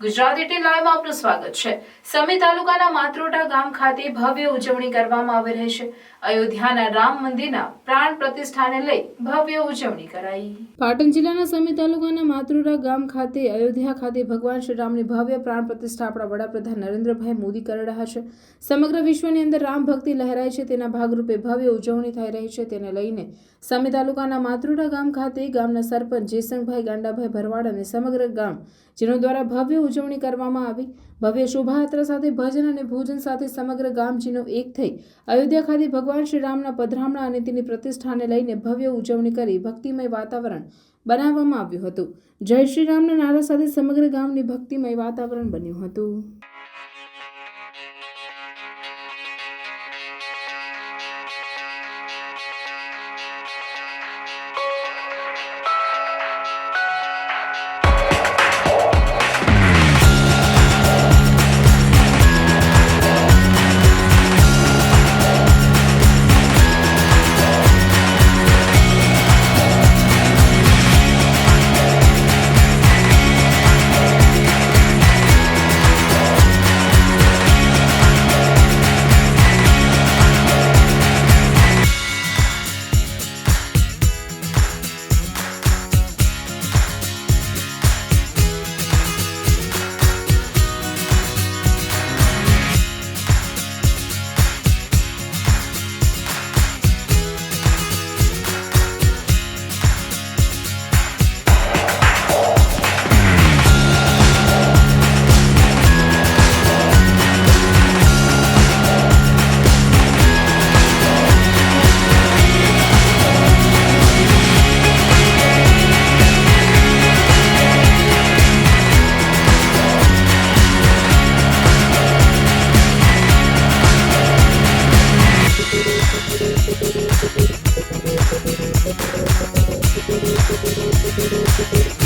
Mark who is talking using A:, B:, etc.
A: Gujarat at લાઈવમાં આપનું સ્વાગત છે। સમી તાલુકાના માત્રોટા ગામ ખાતે ભવ્ય ઉજવણી કરવામાં આવી રહી છે। અયોધ્યાના રામ મંદિરના પ્રાણ પ્રતિષ્ઠાને લઈ ભવ્ય ઉજવણી કરાઈ। પાટણ જિલ્લાના સમી તાલુકાના માત્રોટા ગામ ખાતે અયોધ્યા ખાતે ભગવાન શ્રી રામની ભવ્ય પ્રાણ પ્રતિષ્ઠા આપણા વડાપ્રધાન નરેન્દ્રભાઈ મોદી કરી રહ્યા છે। સમગ્ર વિશ્વની અંદર રામ ભક્તિ લહેરાય છે, તેના ભાગરૂપે ભવ્ય ઉજવણી થઈ રહી છે। તેને લઈને સમી તાલુકાના માત્રોટા ગામ ખાતે ગામના સરપંચ જેસંગભાઈ ગાંડાભાઈ ભરવાડ અને સમગ્ર ગામ જેનો દ્વારા ભવ્ય ઉજવણી કરવામાં આવી। ભવ્ય શોભાયાત્રા સાથે ભજન અને ભોજન સાથે સમગ્ર ગામજીનો એક થઈ અયોધ્યા ખાતે ભગવાન શ્રી રામના પધરામણા અને તેની પ્રતિષ્ઠાને લઈને ભવ્ય ઉજવણી કરી ભક્તિમય વાતાવરણ બનાવવામાં આવ્યું હતું। જય શ્રી રામના નારા સાથે સમગ્ર ગામની ભક્તિમય વાતાવરણ બન્યું હતું।